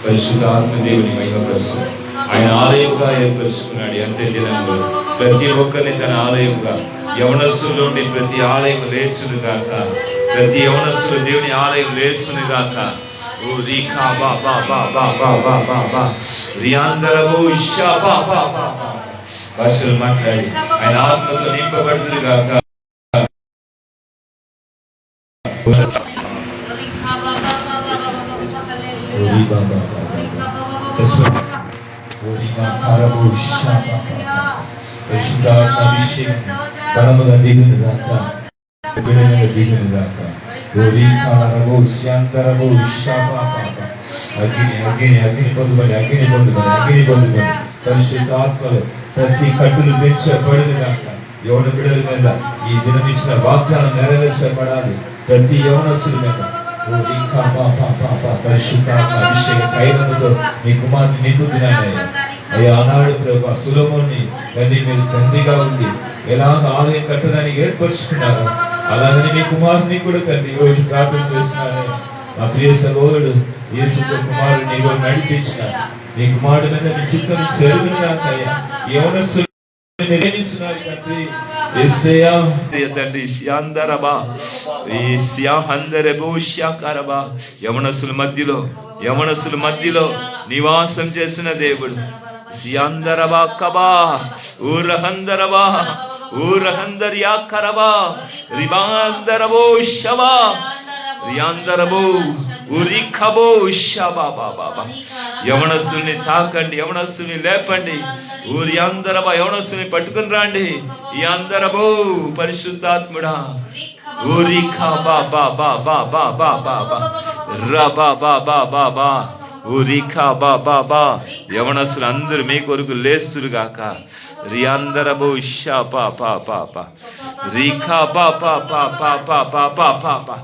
పరిశుద్ధాత్మ దేవుని మహిమపరుస్తూ ఆయన ఆలయంగా ఏర్పరుచుకున్నాడు. అంతే దినంలో ప్రతి ఒక్కరిని తన ఆలయంగా, యవనస్తులోని ప్రతి ఆలయం లేచును గాక, ప్రతి యవనస్తులు దేవుని ఆలయం లేచును గాక. ఓ రీఖా బా బా బా బా బా బా బా బా రియాందరబో ఇషా బా బా బా బా భాషలు మాట్లాడి ఆయన ఆత్మతో నింపబడుతుంది గాక. బలముగా దిగును గాక, బిడలుగా దిగును గాక. అగ్ని పొందుకొని పరిశుద్ధాత్మలు ప్రతి కట్టులు తెచ్చబడిన గాక. యవన బిడల మీద ఈ దినం ఇచ్చిన వాగ్దానం నెరవేర్చబడాలి. ప్రతి యవనస్తుల మీద పరిశుద్ధాత్మ అభిషేక తైలముతో మీ కుమార్తె నింపుతున్నాయి అయ్యా. ఆనాడు ప్రభు సులభోని తండ్రి మీరు తండ్రిగా ఉంది ఎలాగ ఆలయం కట్టడానికి ఏర్పరుచుకున్నారు, అలాగని మీ కుమారుని కూడా తండ్రి ఈరోజు ప్రార్థన చేస్తున్నాను. మా ప్రియ సహోదరుడు యేసు కుమారుడిని ఈరోజు నడిపించిన మీ కుమారుడు మీద మీ చిత్తం జరుగుతున్నాయ్యా. యవనస్తులు యవనస్తుల మధ్యలో నివాసం చేసిన దేవుడు సియాందరబా కబా ఊరహందరబా ఊరహందర్యా కరబా రిబాందరబో శబా రియాందరబో ఉరిఖబో షబా బాబా. యవనస్తుల్ని తాకండి, యవనస్తుల్ని లేపండి. ఊరి అందరబా యవనస్తుల్ని పట్టుకుని రండి. ఈ అందరబో పరిశుద్ధాత్ముడా ఊరిఖా బా బా బా బా బా బా బా బా రా బా బా బా బా బా ఊరిఖా బా బా బా. యవనస్తులు అందరూ మీ కొరకు లేస్తురు గాక. రియాందరబో షా పా పా పా పా రీఖా బా పా పా పా పా పా పా పా పా.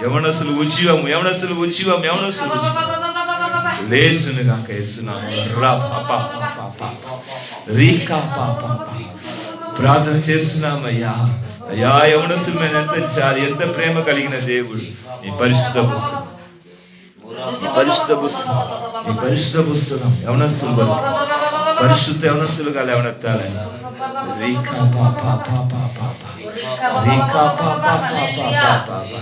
యవనస్తులు ఉజ్జీవం, యవనస్తులు ఉజ్జీవం, యవనస్తులు లేసును గాక. ప్రార్థన చేస్తున్నామయ్యా. అయ్యా యవనస్తుల మీద ఎంత చాలి, ఎంత ప్రేమ కలిగిన దేవుడు. ఈ పరిశుద్ధ పుస్తకం, పరిశుద్ధ పుస్తకం, ఈ పరిశుద్ధ పుస్తకం యవనస్తులు పరిశుద్ధ యవనస్తులుగా లేవనెత్తాలని రీఖా పా పా పా పా పా రీఖా పా పా పా పా పా పా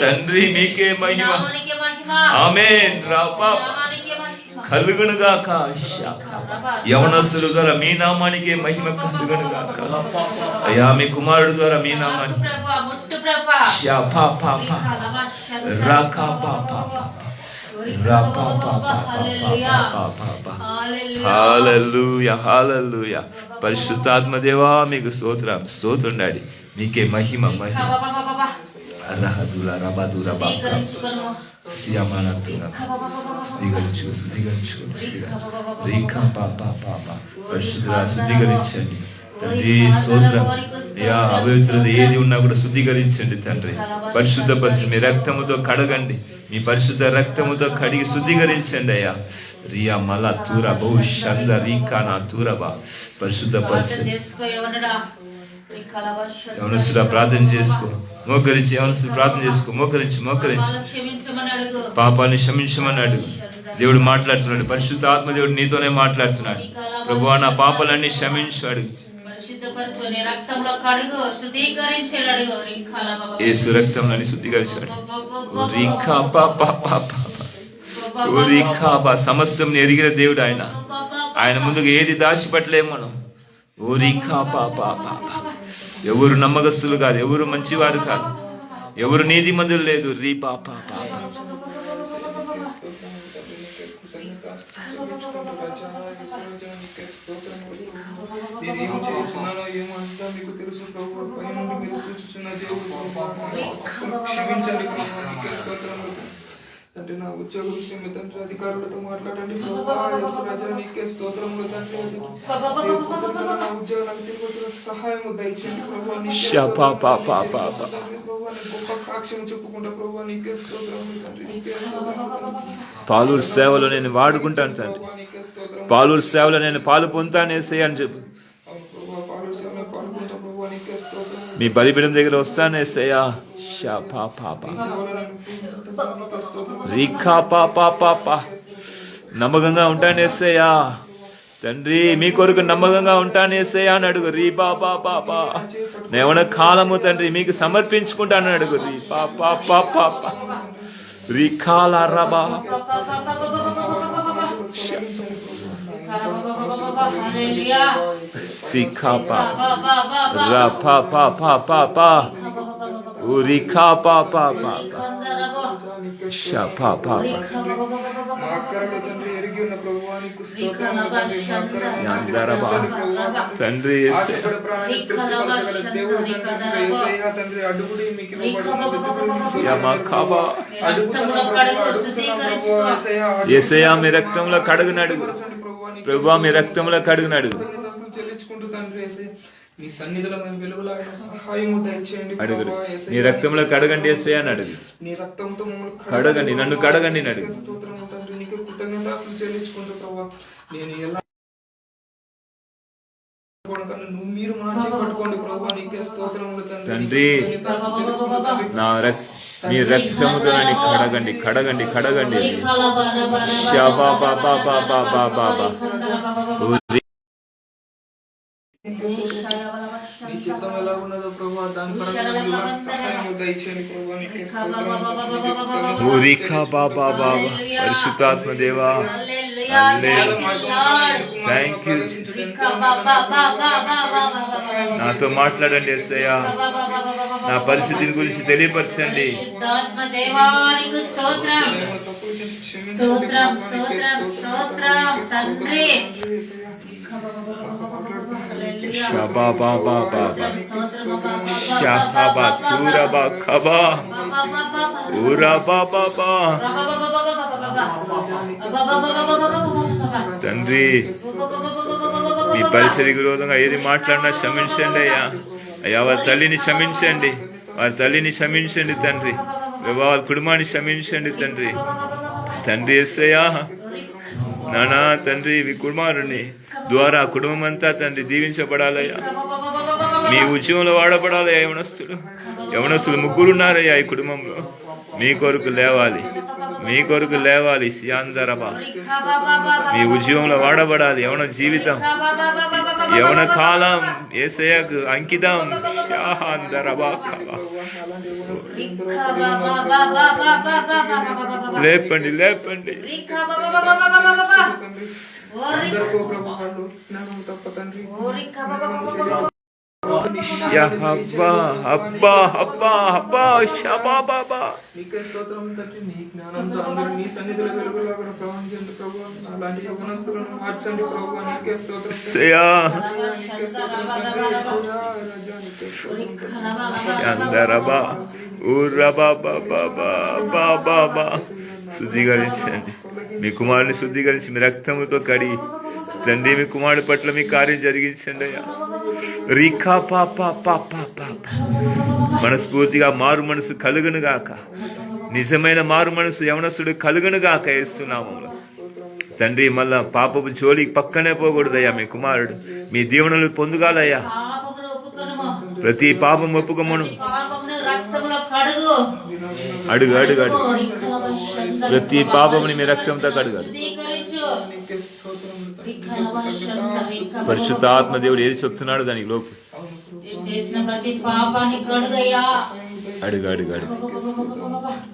తండ్రి మీకే మహిమ. ఆమేన్. కలుగునుగాక. యవనస్తుల ద్వారా మీ నామానికే మహిమ కలుగునుగాక. అయ్యా మీ కుమారుడు ద్వారా మీ నామానికి పరిశుద్ధాత్మ దేవా మీకు స్తోత్రం, స్తోత్రం డాడీ. మీకే మహిమ మహిమ. శుద్ధీకరించండి తండ్రి. స్తోత్రం. అపవిత్రత ఏది ఉన్నా కూడా శుద్ధీకరించండి తండ్రి. పరిశుద్ధపరిచి మీ రక్తముతో కడగండి. మీ పరిశుద్ధ రక్తముతో కడిగి శుద్ధీకరించండి అయ్యా. రియా మలా తూర బహుశంద రీకా నా తూరబా పరిశుద్ధపరచండి. యవనస్తుడా ప్రార్థన చేసుకో, మోకరించి. యవనస్తుడు ప్రార్థన చేసుకో, మోకరించి మోకరించి. పాపాన్ని క్షమించమని అడుగు. దేవుడు మాట్లాడుతున్నాడు. పరిశుద్ధాత్మ దేవుడు నీతోనే మాట్లాడుతున్నాడు. ప్రభువా నా పాపాలన్నీ క్షమించు అడుగు. యేసు రక్తంలో శుద్ధీకరించాడు. సమస్తం ఎరిగిన దేవుడు ఆయన. ఆయన ముందుకు ఏది దాచిపెట్టలేము మనం. ఎవరు నమ్మకస్తులు కాదు, ఎవరు మంచివారు కాదు, ఎవరు నీతిమంతులు లేదు. రీ పాప నేనేమి చేస్తున్నానో ఏమో అంతా మీకు తెలుసు ప్రభు. పై నుండి మీరు చూస్తున్న దేవుడు క్షమించండి ప్రభు. తండ్రి నా ఉద్యోగ విషయమే తండ్రి అధికారులతో మాట్లాడండి ప్రభు. రాజా నీకే స్తోత్రములు తండ్రి. నా ఉద్యోగాలకు తిరిగి సహాయం దయచేయండి ప్రభు. గొప్ప సాక్ష్యం చెప్పుకుంటా ప్రభు నీకే స్తోత్రములు తండ్రి, నీకే స్తోత్రములు తండ్రి. పాలూరు సేవలో నేను వాడుకుంటాను తండ్రి. ప్రభు నీకే స్తోత్రములు. పాలూరు సేవలో నేను పాలు పొందుతాను యేసయ్య అని చెప్పు. అవును ప్రభు, పాలు సేవలో పాల్గొంటా ప్రభు నీకే స్తోత్రములు. మీ బలిపీఠం దగ్గర వస్తాను యేసయ్య. షా పా పా పా సేవలో నన్ను పూజించుటకు నీకే స్తోత్రములు. రీఖా పా పా పా పా. నమ్మకంగా ఉంటాను యేసయ్య తండ్రి, మీ కొరకు నమ్మకంగా ఉంటాను యేసయ్య అని అడుగు. రీ బా బా బా బా. నేవన కాలము తండ్రి మీకు సమర్పించుకుంటానని అడుగు. రీ పా పా పా పా పా. రీఖాల రబా. సిఖా పా రా పా పా పా పా పా. రీఖా పా పా పా పా. షా పా పా పా. మా అక్కరలో తండ్రి ఎరిగి ఉన్న ప్రభువా నీకు స్తోత్రములు తండ్రి. మా అక్కరలో యాందరబా. తండ్రి ఆశపడే ప్రాణాన్ని తృప్తిపరచగల దేవుడు తండ్రి యేసయ్య తండ్రి. అడుగుడి మీకు ఇవ్వబడును, వెతుకుడి యమా ఖబా. అడుగుతున్న ప్రభువా యేసయ్య, యేసయ్య మీ రక్తంలో కడుగునడుగు. ప్రభువా మీ రక్తంలో కడుగునడుగు. కృతజ్ఞతాస్తుతులు చెల్లించుకుంటూ తండ్రి యేసయ్య మీ సన్నిధిలో మేము వెలుగులాగా సహాయము దయచేయండి అడుగు. ప్రభువా నీ యేసయ్య. రక్తంలో కడగండి యేసయ్య అని అడుగు. నీ రక్తంతో మమ్మల్ని కడగండి, నన్ను కడగండి అని అడుగు. స్తోత్రము తండ్రి. నీకు కృతజ్ఞతాస్తుతులు చెల్లించుకుంటూ ప్రభువా నేను ఎలా నువ్వు మీరు మార్చి పట్టుకోండి ప్రభువా నీకే స్తోత్రములు తండ్రి. నా మీ రక్తముతో నన్ను కడగండి, కడగండి, కడగండి. షబా బా బా బా బా బా బా బా. నీ చిత్తం ఎలా ఉన్నదో ప్రభువా దాని పరంగా సహాయము దయచేయండి ప్రభువా నీకే స్తోత్రములు. ఊరికా బాబా బాబా. పరిశుద్ధాత్మ దేవా థ్యాంక్ యూ. నాతో మాట్లాడండి యేసయ్య. నా పరిస్థితిని గురించి తెలియపరచండి. షబా బా బా బా బా. షహబా చూరబా ఖబా. ఊరా బా బా బా. తండ్రి మీ పరిసరికి విరోధంగా ఏది మాట్లాడినా క్షమించండి అయ్యా. అయ్యా వారి తల్లిని క్షమించండి, వారి తల్లిని క్షమించండి తండ్రి. వారి కుటుంబాన్ని క్షమించండి తండ్రి. తండ్రి యేసయ్యా నానా తండ్రి మీ కుమారుని ద్వారా కుటుంబం అంతా తండ్రి దీవించబడాలయ్యా. మీ ఉద్యమంలో వాడబడాలయ్యా. యవనస్తులు ముగ్గురున్నారయ్యా ఈ కుటుంబంలో. మీ కొరకు లేవాలి, మీ కొరకు లేవాలి. సియాందరబా మీ ఉద్యమంలో వాడబడాలి. యవన జీవితం, యవన కాలం యేసయ్యకు అంకితం. షాహాందరబా లేపండి, లేపండి. అందరికీ ప్రభువాళ్ళు జ్ఞానం తప్ప తండ్రి అబ్బా అబ్బా అబ్బా అబ్బా షబా బాబా. నీకే స్తోత్రం తండ్రి. నీ జ్ఞానంతో అందరూ నీ సన్నిధిలో వెలుగులాగా ప్రవహించండి ప్రభు. అలాంటి యవనస్తులను మార్చండి ప్రభు. నీకే స్తోత్రం అందరబా ఊరబా బాబా బాబా బా. శుద్ధీకరించండి. మీ కుమారుని శుద్ధీకరించి మీ రక్తముతో కడిగి తండ్రి మీ కుమారుడి పట్ల మీ కార్యం జరిగించండి అయ్యా. రీఖా పా పా పా పా పా. మనస్ఫూర్తిగా మారు మనసు కలుగును గాక. నిజమైన మారు మనసు యవనస్తుడు కలుగును గాక యేసునామములో. తండ్రి మళ్ళా పాపపు జోలి పక్కనే పోకూడదయ్యా. మీ కుమారుడు మీ దీవెనలు పొందుగాలయ్యా. ప్రతి పాపం ఒప్పుకోమను. అడుగు అడుగు అడుగు. ప్రతి పాపముని మీ రక్తంతో కడుగాలి. పరిశుద్ధాత్మ దేవుడు ఏది చెప్తున్నాడు దానికి లోపు అడుగు అడుగు అడుగు.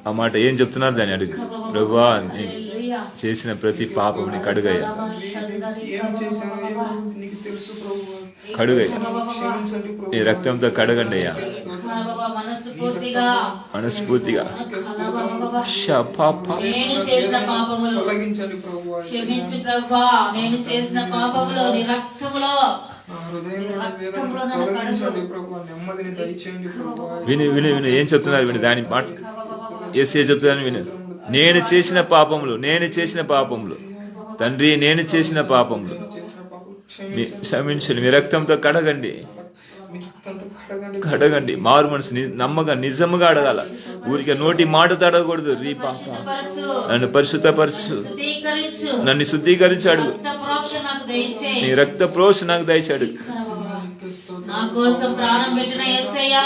ఆ మాట ఏం చెప్తున్నారు దాన్ని అడుగు. ప్రభువా చేసిన ప్రతి పాపముని కడుగయ్యా, కడుగయ్యా. నీ రక్తంతో కడగండి అయ్యా మనస్ఫూర్తిగా. విని విని విని ఏం చెప్తున్నారు విని. దాని మాట యేసయ్య చెప్తున్నాను విను. నేను చేసిన పాపములు, నేను చేసిన పాపములు తండ్రి, నేను చేసిన పాపములు క్షమించండి. మీ రక్తంతో కడగండి. కడగండి. మారు మనసు నమ్మగా నిజముగా అడగాల. ఊరికే నోటి మాట తడగకూడదు. రీ పాప నన్ను పరిశుద్ధపరచు, నన్ను శుద్ధీకరించి అడుగు, నీ రక్త ప్రోష నాకు దయచాడు. నా కోసం ప్రాణం పెట్టిన యేసయ్యా,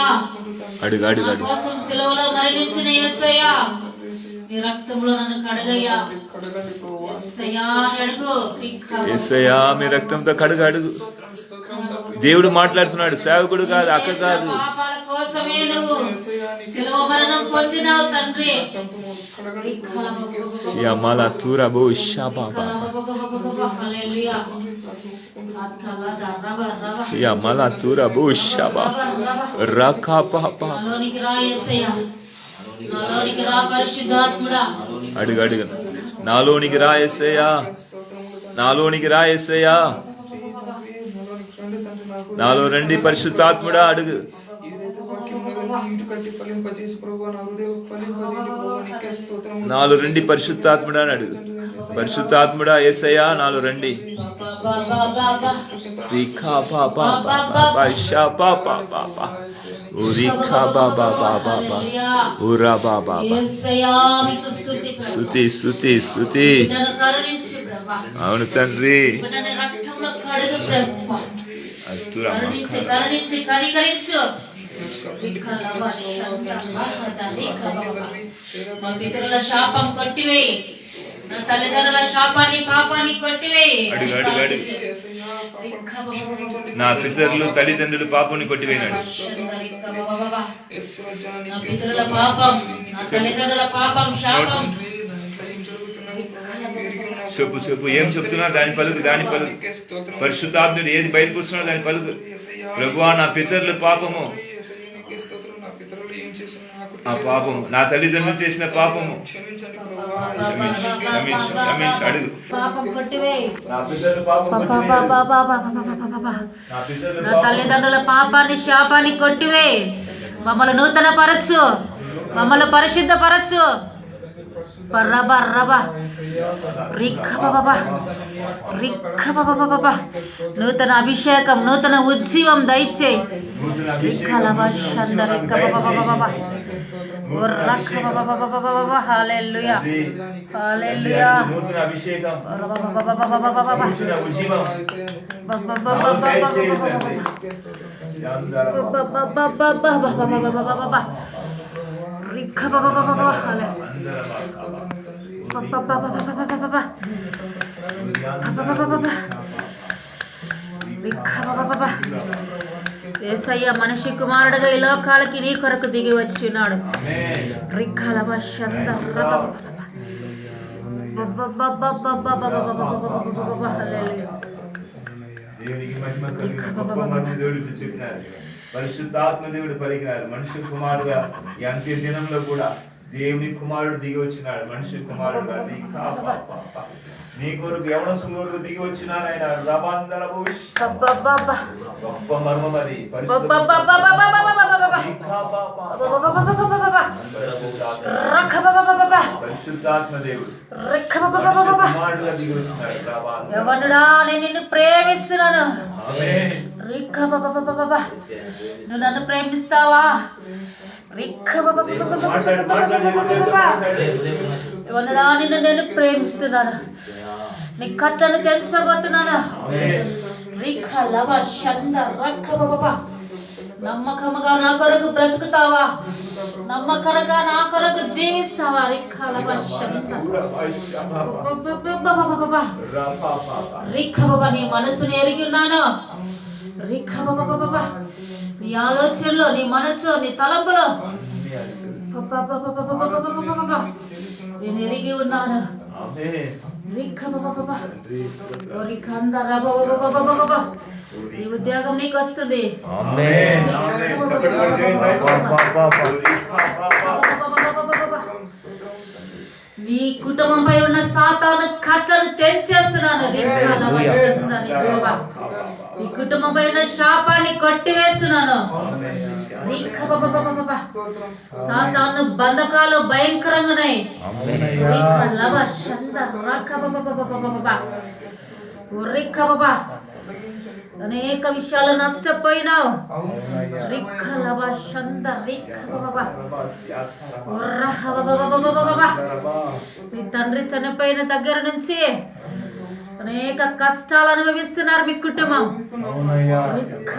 అడుగు అడుగు నా కోసం సిలువలో మరణించిన యేసయ్యా, నీ రక్తంలో నన్ను కడగయ్యా. యేసయ్యా అడుగు, యేసయ్యా మీ రక్తంతో కడుగు. అడుగు. దేవుడు మాట్లాడుతున్నాడు, సేవకుడు కాదు, అక్క కాదు. పాపాల కోసమే నువ్వు సిలువ మరణం పొందినావు తండ్రి. సియామాల తూరబో షాబాబా, హల్లెలూయా. సియామాల తూరబో షాబా రకా పాపా. నాలోనికి రా యేసయ్యా, నాలోనికి రా పరిశుద్ధాత్ముడా. అడుగు అడుగు. నాలోనికి రా యేసయ్యా, నాలోనికి రా యేసయ్యా, నాలో రండి పరిశుద్ధాత్ముడా. అడుగు. నాలో రండి పరిశుద్ధాత్ముడా అని అడుగు. పరిశుద్ధాత్ముడా యేసయ్యా నాలో రండి. స్తుతి స్తుతి స్తుతి. అవును తండ్రి. మా పితరుల శాపం కొట్టివేయి, నా తల్లిదండ్రుల శాపాన్ని పాపాన్ని కొట్టివేయి. అడుగు అడుగు అడుగు. నా పితరులు తల్లిదండ్రులు పాపాన్ని కొట్టివేయనాడు. నా పితరుల పాపం, నా తల్లిదండ్రుల పాపం, శాపం. చెప్పు చెప్పు. ఏం చెప్తున్నా దాని పలుకు, దాని పలుకు. పరిశుద్ధాత్ముడు ఏది బయటపరుస్తున్నా దాని పలుకు. ప్రభువా నా పితరుల పాపము, ఆ పాపము నా తల్లిదండ్రులు చేసిన పాపము అడుగు. నా తల్లిదండ్రుల పాపాన్ని శాపాన్ని కొట్టివే. మమ్మల్ని నూతన పరచు, మమ్మల్ని పరిశుద్ధ పరచు. నూతన అభిషేకం, నూతన ఉజ్జీవం దయచేయి. హల్లెలూయా హల్లెలూయా. యేసయ్య మనిషి కుమారుడుగా ఈ లోకాలకి నీ కొరకు దిగి వచ్చినాడు. పరిశుద్ధాత్మ దేవుడు పలికినాడు. మనిషి కుమారుడుగా ఈ అంత్య దినంలో కూడా దేవుని కుమారుడు దిగి వచ్చినాడు. మనిషి కుమారుడుగా నీ కొరకు యవనస్తుల కొరకు దిగి వచ్చినాడు ఆయన. గొప్ప మర్మం అది. పరిశుద్ధాత్మ దేవుడు కుమారుడుగా దిగి వచ్చినాడు. యవనుడా నేను నిన్ను ప్రేమిస్తున్నాను. నువ్వు నన్ను ప్రేమిస్తావా? యవనుడా నిన్ను నేను ప్రేమిస్తున్నాను, నీ కట్లను తెలుసబోతున్నాను. నమ్మకముగా నా కొరకు బ్రతుకుతావా? నమ్మకముగా నా కొరకు జీవిస్తావా? నీ మనసుని ఎరిగి ఉన్నాను. నీ ఆలోచనలో, నీ మనసు, నీ తలంపులో నేను ఎరిగి ఉన్నాను. నీ ఉద్యోగం నీకు వస్తుంది. నీ కుటుంబంపై ఉన్న సాతాను కట్లను తెంచేస్తున్నాను. నీ కుటుంబంపై ఉన్న శాపాన్ని కొట్టివేస్తున్నాను. సాతాను బంధకాలు భయంకరంగా ఉన్నాయి. రిక్క బాబా అనేక విషయాలు నష్టపోయినావు. రిక్క లబా షంద రిక్క బాబా ఉర్రహ బాబా. మీ తండ్రి చనిపోయిన దగ్గర నుంచి అనేక కష్టాలు అనుభవిస్తున్నారు మీ కుటుంబం. రిక్క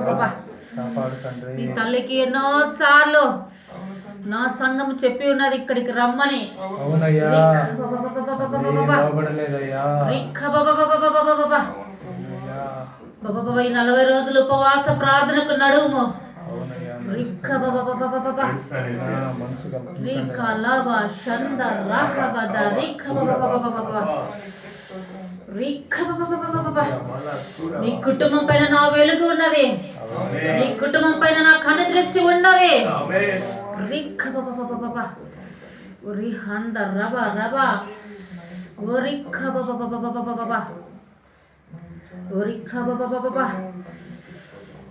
బాబా. మీ తల్లికి ఎన్నో సార్లు నా సంఘం చెప్పి ఉన్నది ఇక్కడికి రమ్మని. ఈ 40 రోజులు ఉపవాస ప్రార్థనకు నడుము. నీ కుటుంబం పైన నా వెలుగు ఉన్నది. నీ కుటుంబం పైన నా కన్ను దృష్టి ఉన్నది.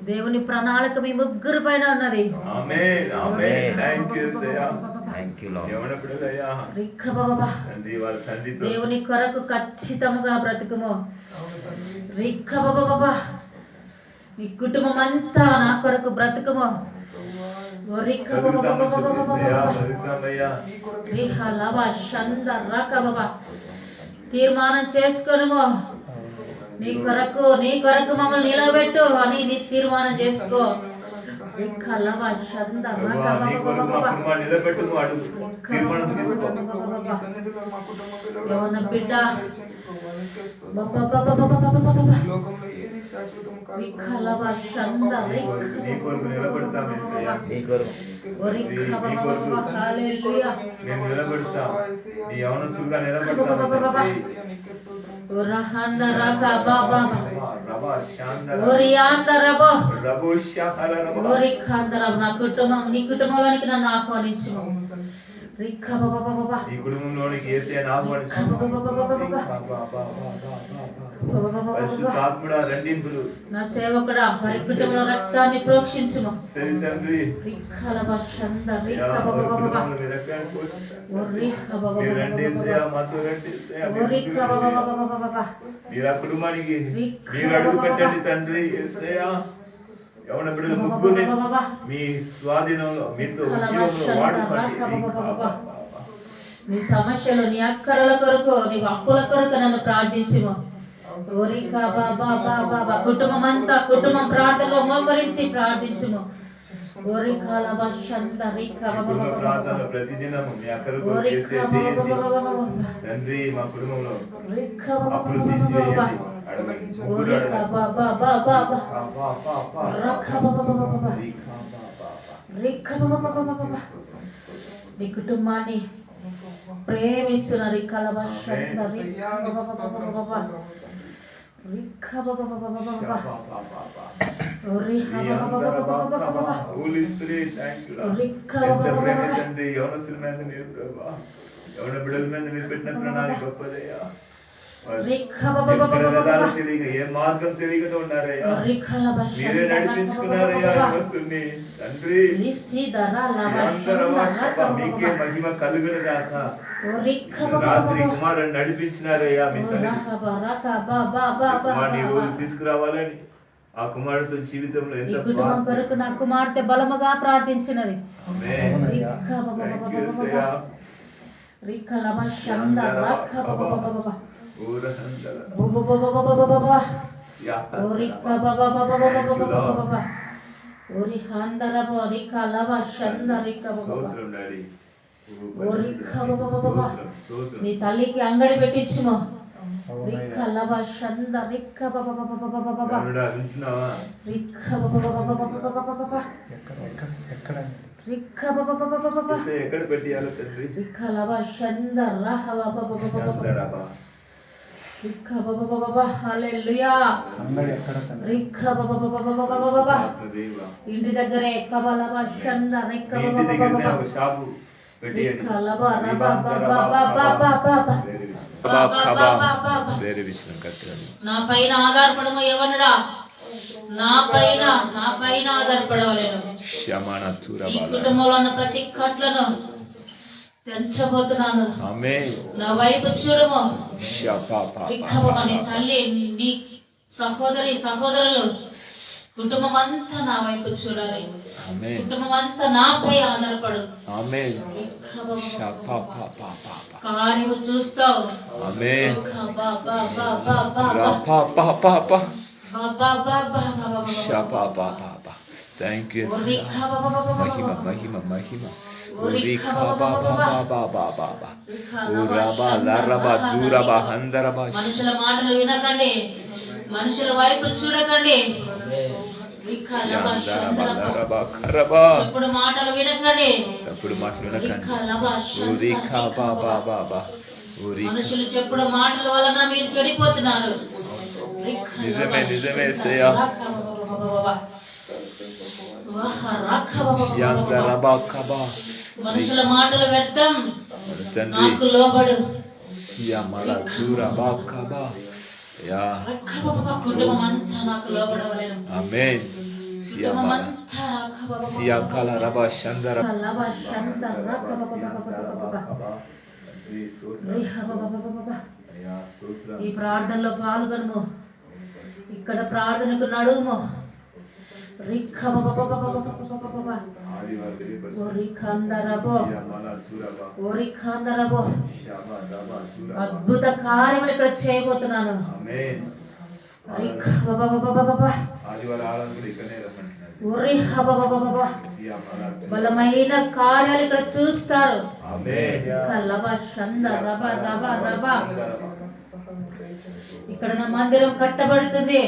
దేవుని ప్రణాళిక మీ ముగ్గురు పైన ఉన్నది. దేవుని కొరకు ఖచ్చితంగా బ్రతుకుము. రిక్క బాబా. మీ కుటుంబం అంతా నా కొరకు బ్రతుకుము. తీర్మానం చేసుకొనుము. నీ కొరకు మమ్మల్ని నిలబెట్టు అని నీ తీర్మానం చేసుకో. బిడ్డ నా కుటుంబం నీ కుటుంబంలోనికి నన్ను ఆహ్వానించు. నా సేవకుడా వారి కుటుంబంలో రక్తాన్ని ప్రోక్షించుము. కుటుంబానికి మీరు అడుగు పెట్టండి తండ్రి. ఎవరి బిడ్డలు ముగ్గురిని మీ స్వాధీనంలో మీతో నీ సమస్యలు నీ అక్కరల కొరకు నీ అప్పుల కొరకు నన్ను ప్రార్థించుము. కుటుంబం అంతా కుటుంబం ప్రార్థనలో మోకరించి ప్రార్థించుము. ప్రతిదినము మీ అక్కరకు తండ్రి మా కుటుంబంలో అప్పులు నీ కుటుంబాన్ని ప్రేమిస్తున్నారు. బిడ్డల మీద మీరు పెట్టిన ప్రణాళిక గొప్పదయ్యా. ఏ మార్గం తెలియక ఉన్నారయ్యా. మీరే నడిపించుకున్నారయ్యా వస్తుంది తండ్రి. మీకే మహిమ కలుగును గాక. రాత్రి కుమారుని నడిపించినారయ్యా. మీ కుమారుని రోజు తీసుకురావాలని ఆ కుమారుడితో జీవితంలో ఎంత కొరకు నా కుమార్తె బలముగా ప్రార్థించినది. మీ తల్లికి అంగడి పెట్టించుము. ఎక్కడ పెట్టాలో ఇంటి దగ్గరే నా పైన ఆధారపడము ఎవనుడా, నా పైన ఆధారపడవలేను. ఈ కుటుంబంలో ఉన్న ప్రతి కట్లను తెంచబోతున్నాను. ఆమేన్. నా వైపు చూడము. షపాపా. నీ తల్లి, నీ సహోదరులు కుటుంబం అంతా నా వైపు చూడాలి. ఆమేన్. కుటుంబం అంతా నాపై ఆధారపడు. ఆమేన్. షపాపా. కార్యము చూస్తావు. ఆమేన్. షపాపా. Thank you. మహిమ. మనుషుల మాటలు వినకండి, మనుషుల వైపు చూడకండి. తప్పుడు మాటలు వినకండి. మనుషులు చెప్పుడు మాటల వలన మీరు చెడిపోతున్నారు. నిజమే మనుషుల మాటలు వ్యర్థం. నాకు లోబడు. కుటుంబం అంతా నాకు లోబడవలెను. ఆమేన్. ఈ ప్రార్థనలో పాల్గొను. ఇక్కడ ప్రార్థనకు నడుము. అద్భుత కార్యములు ఇక్కడ చేయబోతున్నాను. బలమైన కార్యాలు ఇక్కడ చూస్తారు. ఇక్కడ నా మందిరం కట్టబడుతుంది.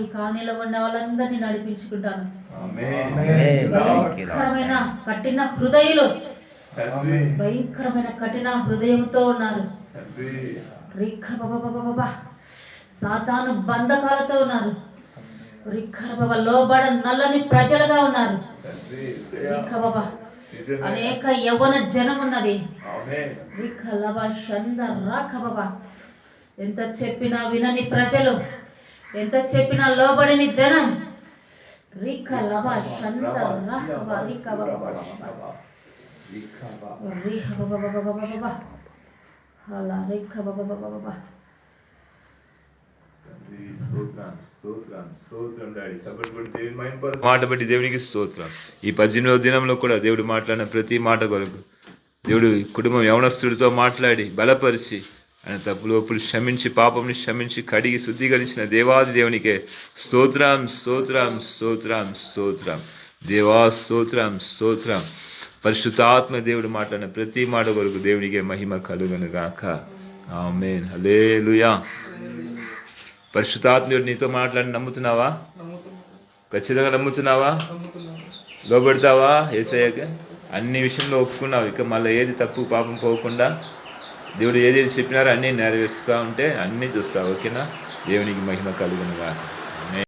ఈ కాలనీలో ఉన్న వాళ్ళందరినీ నడిపించుకుంటాను. భయంకరమైన కఠిన హృదయులు, భయంకరమైన కఠిన హృదయంతో ఉన్నారు. సాతాను బంధకాలతో ఉన్నారు. లోబడ నల్లని ప్రజలుగా ఉన్నారు. అనేక యవ్వన జనం ఉన్నది. ఎంత చెప్పినా వినని ప్రజలు, ఎంత చెప్పినా లోబడిని జనం. మాట బట్టి దేవునికి స్తోత్రం. ఈ 18వ దినంలో కూడా దేవుడు మాట్లాడిన ప్రతి మాట కొరకు దేవుడు కుటుంబం యవనస్తుడితో మాట్లాడి బలపరిచి ఆయన తప్పులు ఒప్పులు క్షమించి పాపంని క్షమించి కడిగి శుద్ధీకరించిన దేవాది దేవునికే స్తోత్రం. దేవా స్తోత్రం. పరిశుద్ధాత్మ దేవుడు మాట్లాడిన ప్రతి మాట కొరకు దేవునికే మహిమ కలుగును గాక. ఆమేన్. హల్లెలూయా. పరిశుద్ధాత్ముడు నీతో మాట్లాడి నమ్ముతున్నావా? ఖచ్చితంగా నమ్ముతున్నావా? లోబడతావా యేసయ్యకి? అన్ని విషయంలో ఒప్పుకున్నావు. ఇక మళ్ళీ ఏది తప్పు పాపం పోకుండా దేవుడు ఏదేది చెప్పినారో అన్నీ నెరవేరుస్తూ ఉంటే అన్నీ చూస్తావు. ఓకేనా? దేవునికి మహిమ కలుగును గాక.